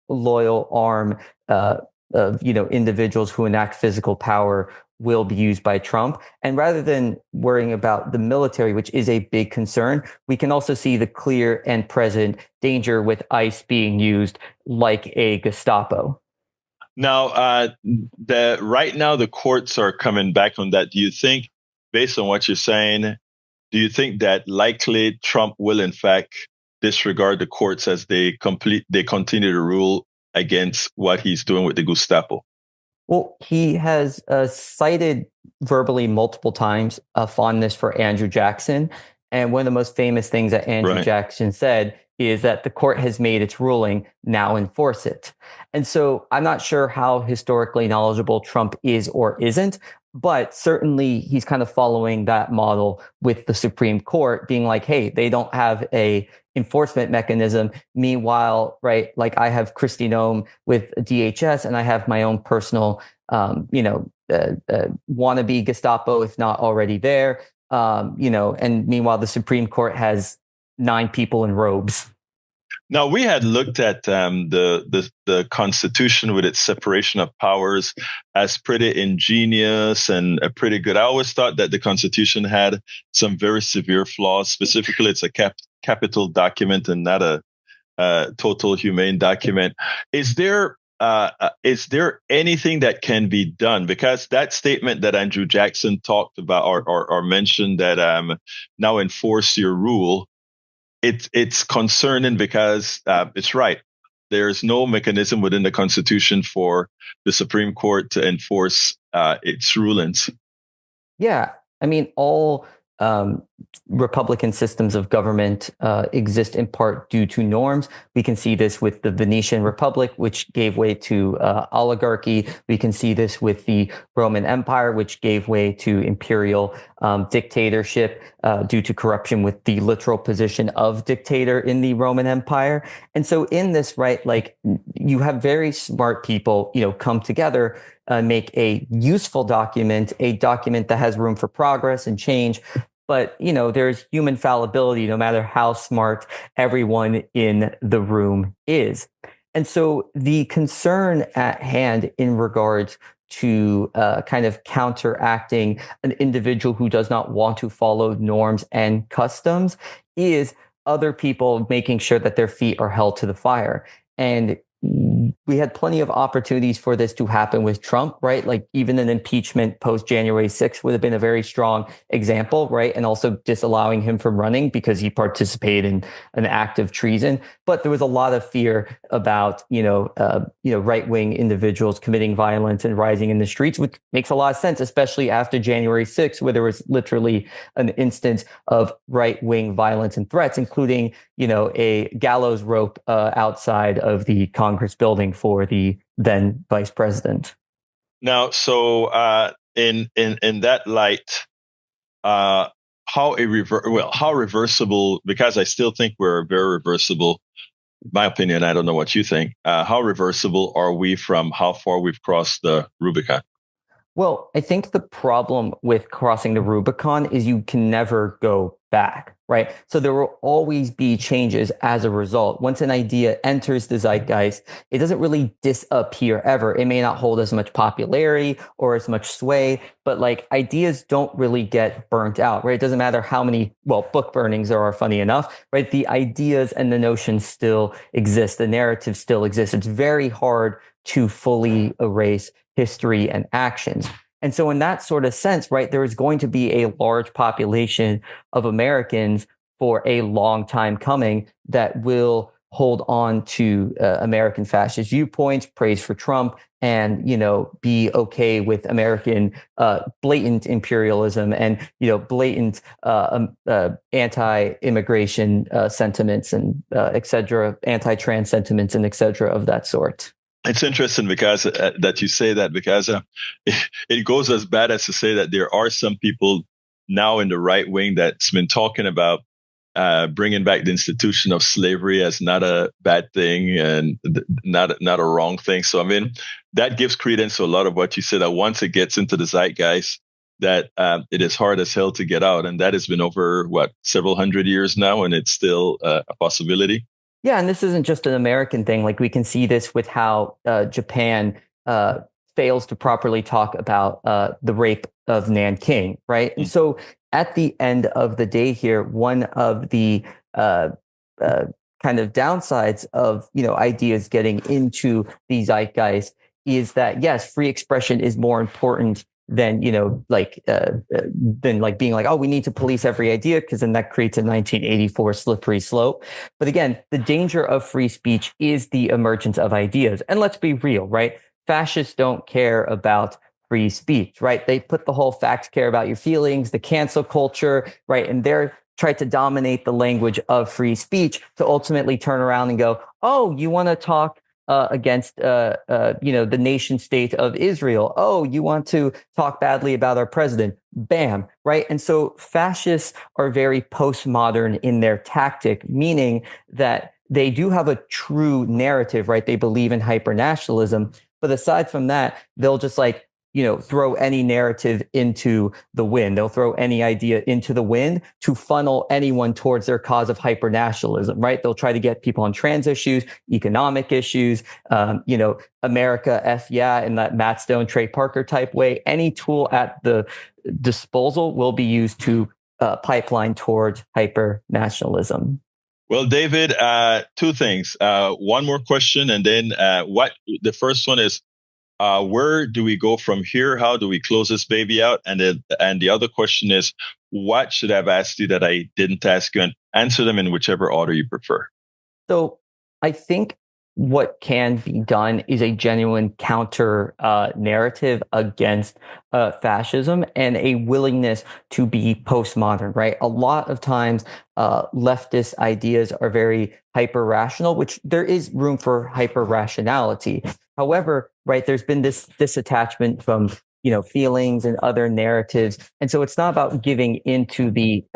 loyal arm of individuals who enact physical power will be used by Trump. And rather than worrying about the military, which is a big concern, we can also see the clear and present danger with ICE being used like a Gestapo.
Now, right now the courts are coming back on that. Do you think, based on what you're saying, do you think that likely Trump will in fact disregard the courts as they continue to rule against what he's doing with the Gestapo?
Well, he has cited verbally multiple times a fondness for Andrew Jackson. And one of the most famous things that Andrew Jackson said is that the court has made its ruling, now enforce it. And so I'm not sure how historically knowledgeable Trump is or isn't, but certainly he's kind of following that model with the Supreme Court being like, hey, they don't have a enforcement mechanism. Meanwhile, right, like I have Kristi Noem with DHS and I have my own personal, wannabe Gestapo, if not already there, and meanwhile, the Supreme Court has 9 people in robes.
Now, we had looked at the Constitution with its separation of powers as pretty ingenious and pretty good. I always thought that the Constitution had some very severe flaws. Specifically, it's a capital document and not a total humane document. Is there anything that can be done? Because that statement that Andrew Jackson talked about or mentioned that now enforce your rule, it's concerning because it's right. There's no mechanism within the Constitution for the Supreme Court to enforce its rulings.
Yeah, I mean, all Republican systems of government exist in part due to norms. We can see this with the Venetian Republic, which gave way to oligarchy. We can see this with the Roman Empire, which gave way to imperial dictatorship due to corruption with the literal position of dictator in the Roman Empire. And so in this, right, like you have very smart people, come together, make a useful document, a document that has room for progress and change. But, there's human fallibility no matter how smart everyone in the room is. And so the concern at hand in regards to kind of counteracting an individual who does not want to follow norms and customs is other people making sure that their feet are held to the fire. And we had plenty of opportunities for this to happen with Trump, right? Like even an impeachment post January 6th would have been a very strong example, right? And also disallowing him from running because he participated in an act of treason. But there was a lot of fear about, right-wing individuals committing violence and rising in the streets, which makes a lot of sense, especially after January 6th, where there was literally an instance of right-wing violence and threats, including, a gallows rope outside of the Congress building for the then vice president.
Now, so in that light, how reversible? Because I still think we're very reversible. My opinion, I don't know what you think. How reversible are we from how far we've crossed the Rubicon?
Well, I think the problem with crossing the Rubicon is you can never go back, right? So there will always be changes as a result. Once an idea enters the zeitgeist, it doesn't really disappear ever. It may not hold as much popularity or as much sway, but like ideas don't really get burnt out, right? It doesn't matter how many, book burnings there are, funny enough, right? The ideas and the notions still exist. The narrative still exists. It's very hard to fully erase history and actions. And so in that sort of sense, right, there is going to be a large population of Americans for a long time coming that will hold on to American fascist viewpoints, praise for Trump, and be okay with American blatant imperialism and blatant anti-immigration sentiments and et cetera, anti-trans sentiments and et cetera of that sort.
It's interesting because that you say that, because it goes as bad as to say that there are some people now in the right wing that's been talking about bringing back the institution of slavery as not a bad thing and not a wrong thing. So, I mean, that gives credence to a lot of what you said, that once it gets into the zeitgeist, that it is hard as hell to get out. And that has been over, several hundred years now, and it's still a possibility.
Yeah, and this isn't just an American thing. Like, we can see this with how Japan fails to properly talk about the rape of Nanking, right? And so at the end of the day here, one of the kind of downsides of, ideas getting into the zeitgeist is that, yes, free expression is more important than, than being like, oh, we need to police every idea, because then that creates a 1984 slippery slope. But again, the danger of free speech is the emergence of ideas. And let's be real, right? Fascists don't care about free speech, right? They put the whole facts care about your feelings, the cancel culture, right? And they're trying to dominate the language of free speech to ultimately turn around and go, oh, you want to talk against, the nation state of Israel. Oh, you want to talk badly about our president. Bam, right? And so fascists are very postmodern in their tactic, meaning that they do have a true narrative, right? They believe in hyper-nationalism. But aside from that, they'll just throw any narrative into the wind. They'll throw any idea into the wind to funnel anyone towards their cause of hyper-nationalism, right? They'll try to get people on trans issues, economic issues, America, F yeah, in that Matt Stone, Trey Parker type way. Any tool at the disposal will be used to pipeline towards hyper-nationalism.
Well, David, two things. One more question, and then the first one is, where do we go from here? How do we close this baby out? And the other question is, what should I have asked you that I didn't ask you? And answer them in whichever order you prefer.
So I think what can be done is a genuine counter narrative against fascism and a willingness to be postmodern, right? A lot of times leftist ideas are very hyper-rational, which there is room for hyper-rationality. However, right, there's been this disattachment from feelings and other narratives. And so it's not about giving into the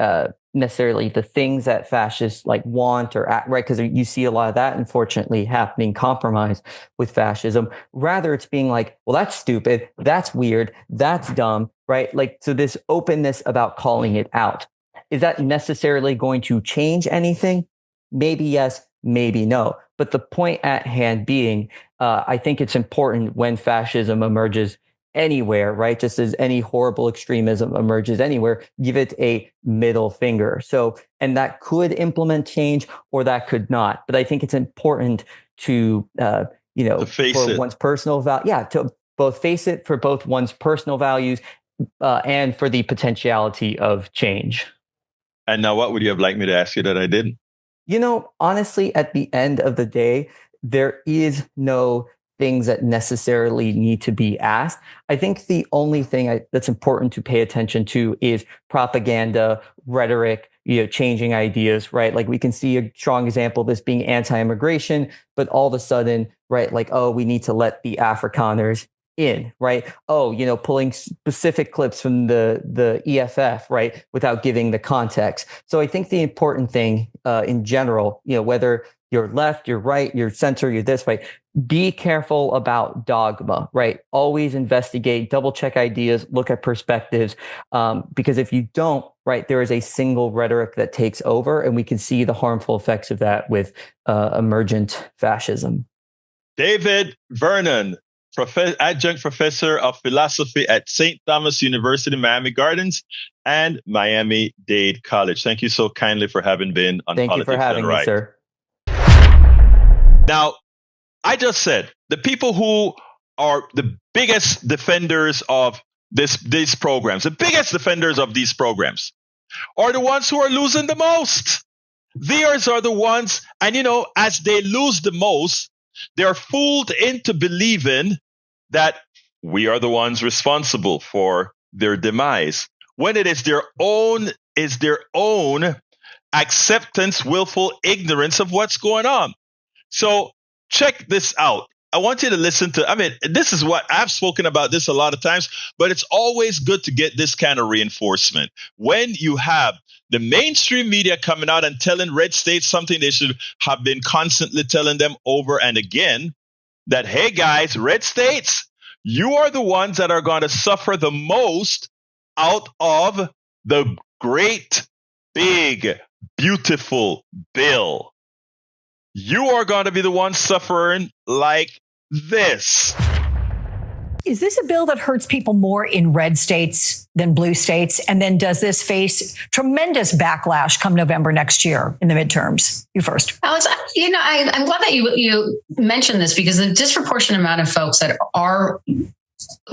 necessarily the things that fascists want or act, right? Because you see a lot of that, unfortunately, happening compromised with fascism. Rather, it's being like, well, that's stupid, that's weird, that's dumb, right? So this openness about calling it out. Is that necessarily going to change anything? Maybe yes, maybe no. But the point at hand being, I think it's important when fascism emerges anywhere, right? Just as any horrible extremism emerges anywhere, give it a middle finger. So, and that could implement change or that could not. But I think it's important to,
to face
for
it.
one's personal value. Yeah, to both face it for both one's personal values and for the potentiality of change.
And now, what would you have liked me to ask you that I didn't?
Honestly, at the end of the day, there is no things that necessarily need to be asked. I think the only thing that's important to pay attention to is propaganda, rhetoric, changing ideas, right? We can see a strong example of this being anti-immigration, but all of a sudden, right, oh, we need to let the Afrikaners in, right? Oh, pulling specific clips from the EFF, right, without giving the context. So I think the important thing in general, whether you're left, you're right, you're center, you're this, right, be careful about dogma, right? Always investigate, double check ideas, look at perspectives, because if you don't, right, there is a single rhetoric that takes over, and we can see the harmful effects of that with emergent fascism.
David Vernon, adjunct professor of philosophy at St. Thomas University, Miami Gardens, and Miami-Dade College. Thank you so kindly for having been on
Thank
Politics
you for having
Done
me,
Right.
sir.
Now, I just said the people who are the biggest defenders of these programs, the biggest defenders of these programs, are the ones who are losing the most. Theirs are the ones, and as they lose the most, they're fooled into believing that we are the ones responsible for their demise, when it is their own acceptance, willful ignorance of what's going on. So check this out. I want you to listen to, this is what I've spoken about this a lot of times, but it's always good to get this kind of reinforcement. When you have the mainstream media coming out and telling red states something they should have been constantly telling them over and again, that, hey guys, red states, you are the ones that are going to suffer the most out of the great, big, beautiful bill. You are going to be the ones suffering like this.
Is this a bill that hurts people more in red states than blue states? And then does this face tremendous backlash come November next year in the midterms? You first.
Alex, I'm glad that you mentioned this, because the disproportionate amount of folks that are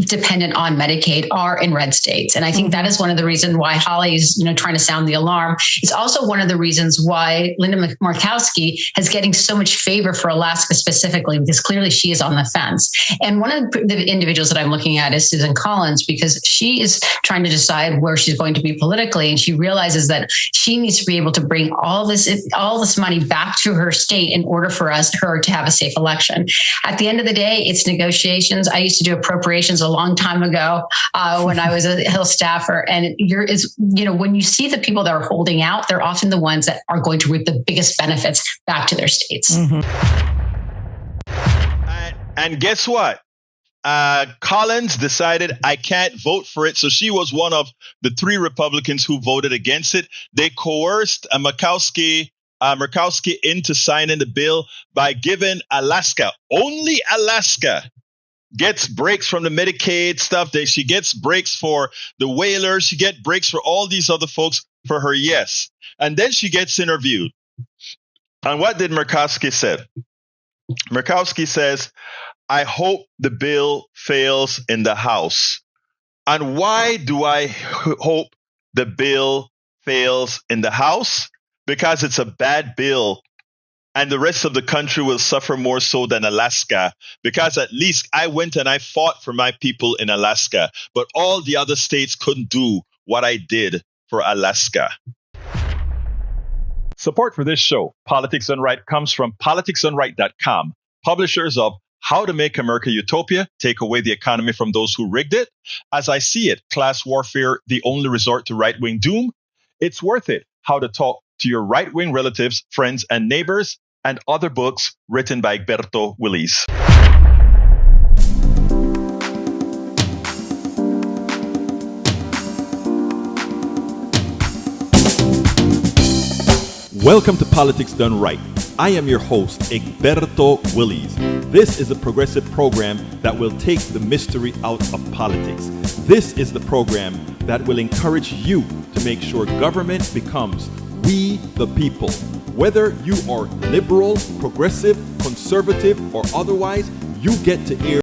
dependent on Medicaid are in red states. And I think that is one of the reasons why Holly's, trying to sound the alarm. It's also one of the reasons why Linda Murkowski is getting so much favor for Alaska specifically, because clearly she is on the fence. And one of the individuals that I'm looking at is Susan Collins, because she is trying to decide where she's going to be politically. And she realizes that she needs to be able to bring all this money back to her state in order for her to have a safe election. At the end of the day, it's negotiations. I used to do appropriations a long time ago when I was a Hill staffer. And when you see the people that are holding out, they're often the ones that are going to reap the biggest benefits back to their states.
And guess what? Collins decided I can't vote for it. So she was one of the 3 Republicans who voted against it. They coerced Murkowski into signing the bill by giving only Alaska, gets breaks from the Medicaid stuff. She gets breaks for the whalers. She gets breaks for all these other folks for her yes. And then she gets interviewed. And what did Murkowski say? Murkowski says, I hope the bill fails in the House. And why do I hope the bill fails in the House? Because it's a bad bill. And the rest of the country will suffer more so than Alaska, because at least I went and I fought for my people in Alaska, but all the other states couldn't do what I did for Alaska. Support for this show, Politics Done Right, comes from politicsdoneright.com, publishers of How to Make America Utopia, Take Away the Economy from Those Who Rigged It, As I See It, Class Warfare, The Only Resort to Right-Wing Doom, It's Worth It, How to Talk to Your Right-Wing Relatives, Friends, and Neighbors, and other books written by Egberto Willis. Welcome to Politics Done Right. I am your host, Egberto Willis. This is a progressive program that will take the mystery out of politics. This is the program that will encourage you to make sure government becomes we the people. Whether you are liberal, progressive, conservative, or otherwise, you get to hear